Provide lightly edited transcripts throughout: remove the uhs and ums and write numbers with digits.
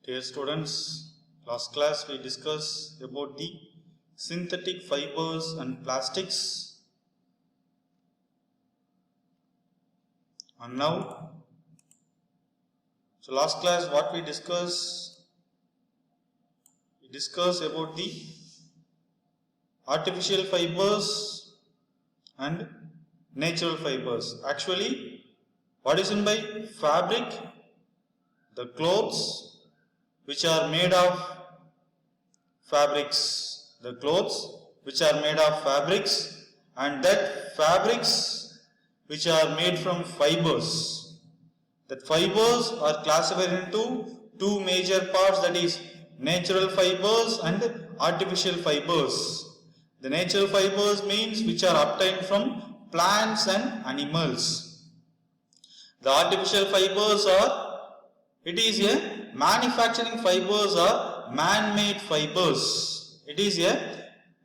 Dear students, last class we discussed about the synthetic fibers and plastics, and now, last class what we discussed about the artificial fibers and natural fibers. Actually, what is meant by fabric? The clothes which are made of fabrics, and that fabrics which are made from fibers. That fibers are classified into two major parts, that is natural fibers and artificial fibers. The natural fibers means which are obtained from plants and animals. The artificial fibers manufacturing fibers or man-made fibers. It is a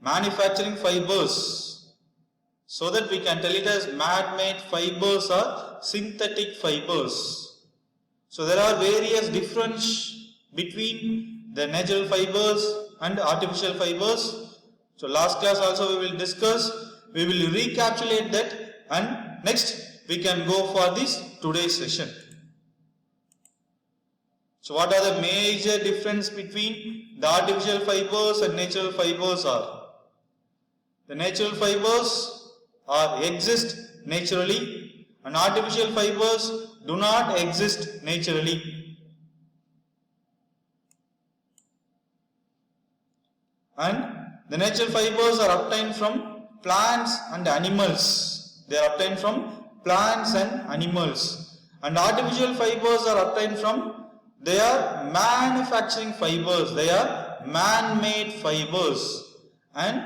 manufacturing fibers. So that we can tell it as man-made fibers or synthetic fibers. So there are various differences between the natural fibers and artificial fibers. So last class also we will discuss, we will recapitulate that, and next we can go for this today's session. So what are the major difference between the artificial fibers and natural fibers are? The natural fibers exist naturally and artificial fibers do not exist naturally. And the natural fibers are obtained from plants and animals. They are obtained from plants and animals. And artificial fibers are obtained from, they are manufacturing fibers, they are man-made fibers. And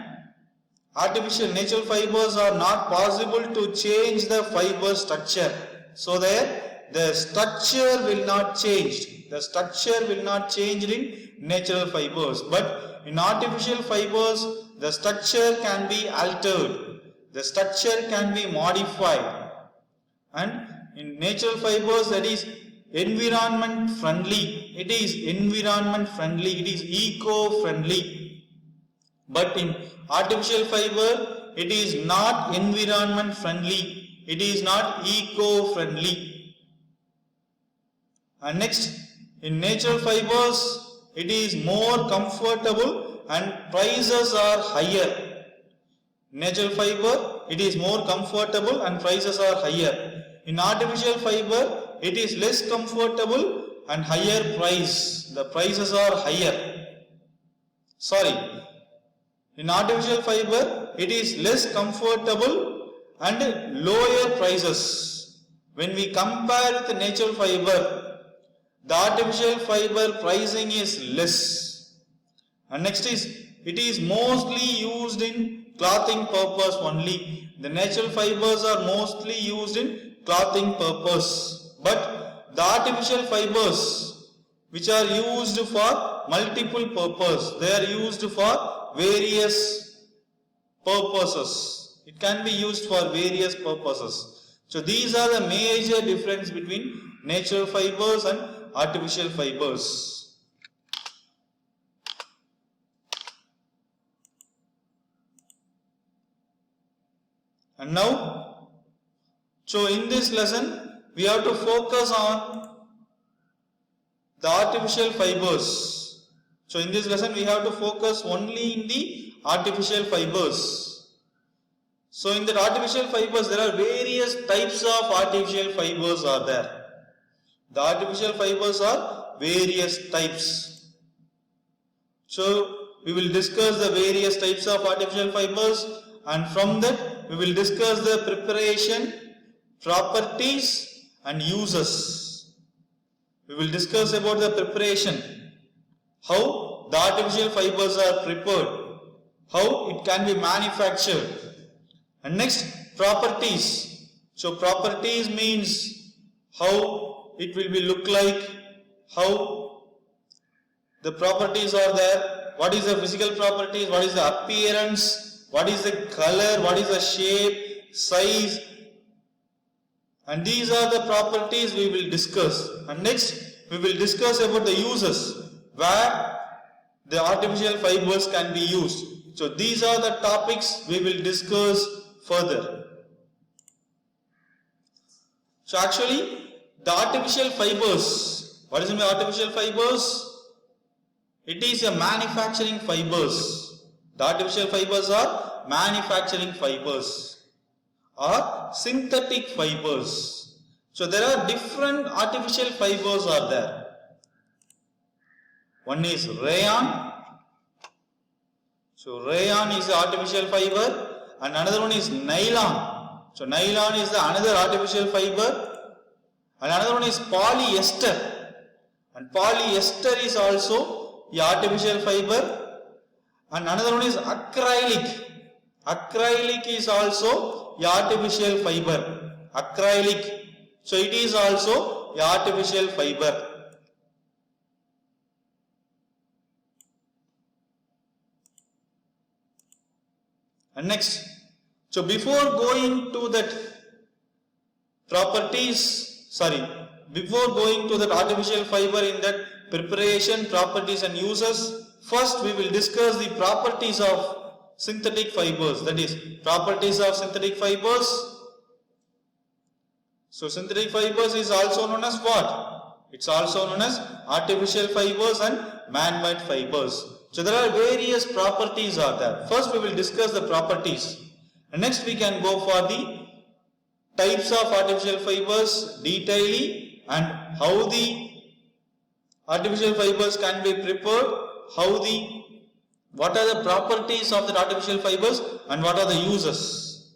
natural fibers are not possible to change the fiber structure. So the structure will not change. The structure will not change in natural fibers. But in artificial fibers, the structure can be altered. The structure can be modified. And in natural fibers, that is environment friendly. It is environment friendly. It is eco-friendly. But in artificial fiber, it is not environment friendly. It is not eco-friendly. And next, in natural fibers, it is more comfortable and prices are higher. Natural fiber, it is more comfortable and prices are higher. In artificial fiber, it is less comfortable and higher price. The prices are higher. In artificial fiber, it is less comfortable and lower prices. When we compare with the natural fiber, the artificial fiber pricing is less. And next is, it is mostly used in clothing purpose only. The natural fibers are mostly used in clothing purpose. But the artificial fibers, which are used for multiple purpose, they are used for various purposes. It can be used for various purposes. So these are the major difference between natural fibers and artificial fibers. And now, so in this lesson, we have to focus on the artificial fibers. So in this lesson, we have to focus only in the artificial fibers. So in the artificial fibers, there are various types of artificial fibers are there. The artificial fibers are various types. So we will discuss the various types of artificial fibers, and from that we will discuss the preparation, properties and uses. We will discuss about the preparation, how the artificial fibers are prepared, how it can be manufactured. And next, properties. So properties means how it will be look like, how the properties are there, what is the physical properties, what is the appearance, what is the color, what is the shape, size. And these are the properties we will discuss. And next, we will discuss about the uses. where the artificial fibers can be used. So these are the topics we will discuss further. So actually the artificial fibers, what is it by artificial fibers? It is a manufacturing fibers. The artificial fibers are manufacturing fibers or synthetic fibers. So there are different artificial fibers are there. One is rayon. So rayon is the artificial fiber, and another one is nylon. So nylon is the another artificial fiber, and another one is polyester. And polyester is also the artificial fiber, and another one is acrylic. Acrylic is also the artificial fiber. Acrylic. So it is also the artificial fiber. And next, so before going to that before going to that artificial fiber in that preparation, properties and uses, first we will discuss the properties of synthetic fibers, that is properties of synthetic fibers. So synthetic fibers is also known as what? It's also known as artificial fibers and man-made fibers. So there are various properties are there. First we will discuss the properties. And next we can go for the types of artificial fibers detailedly and how the artificial fibers can be prepared, what are the properties of the artificial fibers and what are the uses.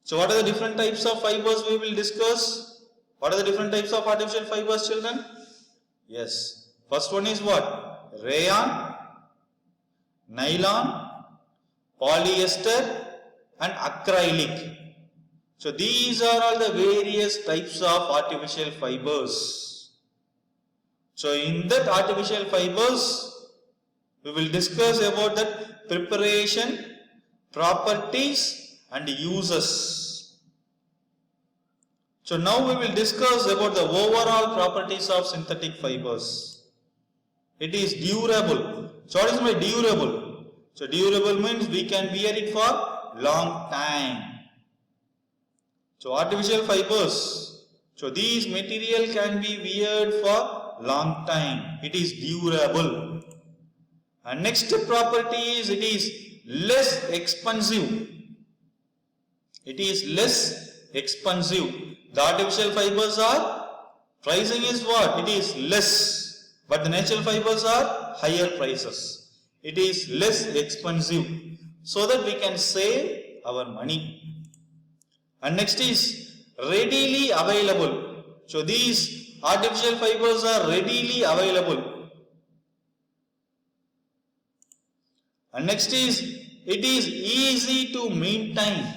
So what are the different types of fibers we will discuss? What are the different types of artificial fibers, children? Yes. First one is what? Rayon, nylon, polyester and acrylic. So these are all the various types of artificial fibers. So in that artificial fibers, we will discuss about that preparation, properties and uses. So now we will discuss about the overall properties of synthetic fibers. It is durable. So what is meant by durable? So durable means we can wear it for long time. So artificial fibers, so these material can be weared for long time. It is durable. And next property is it is less expensive. It is less expensive. The artificial fibers are, pricing is what? It is less. But the natural fibers are higher prices. It is less expensive. So that we can save our money. And next is readily available. So these artificial fibers are readily available. And next is it is easy to maintain.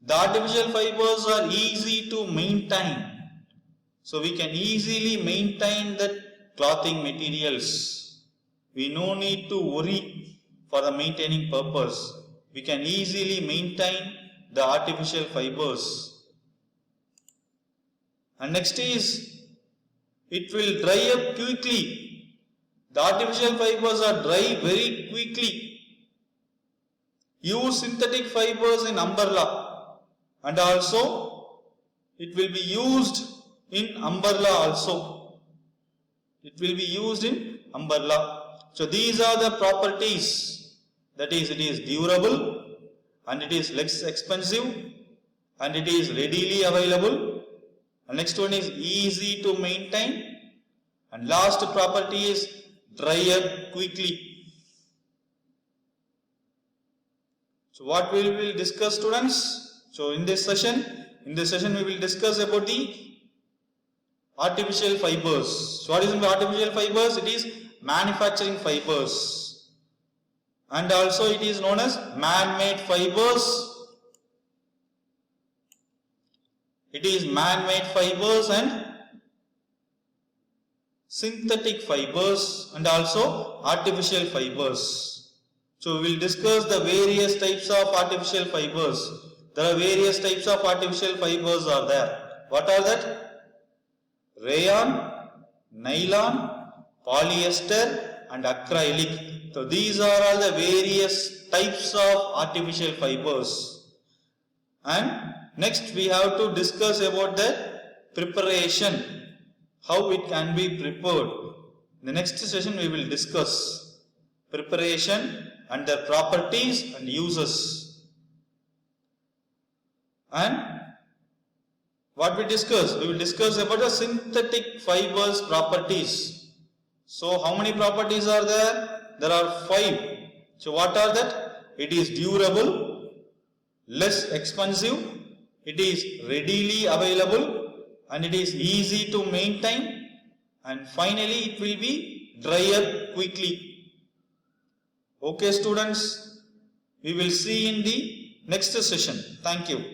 The artificial fibers are easy to maintain. So we can easily maintain that clothing materials. We no need to worry for the maintaining purpose. We can easily maintain the artificial fibers. And next is it will dry up quickly. The artificial fibers are dry very quickly. Use synthetic fibers in umbrella, and also it will be used in umbrella also. It will be used in umbrella. So these are the properties, that is it is durable and it is less expensive and it is readily available. And next one is easy to maintain, and last property is dry up quickly. So what we will discuss, students? So in this session we will discuss about the artificial fibers. So what is artificial fibers? It is manufacturing fibers, and also it is known as man-made fibers. It is man-made fibers and synthetic fibers and also artificial fibers. So we will discuss the various types of artificial fibers. There are various types of artificial fibers are there. What are that? Rayon, nylon, polyester and acrylic. So these are all the various types of artificial fibers. And next we have to discuss about the preparation, how it can be prepared. In the next session we will discuss preparation and their properties and uses. And what we discuss? We will discuss about the synthetic fibers properties. So how many properties are there? There are 5. So what are that? It is durable, less expensive, it is readily available, and it is easy to maintain, and finally it will be dry up quickly. Okay students, we will see in the next session. Thank you.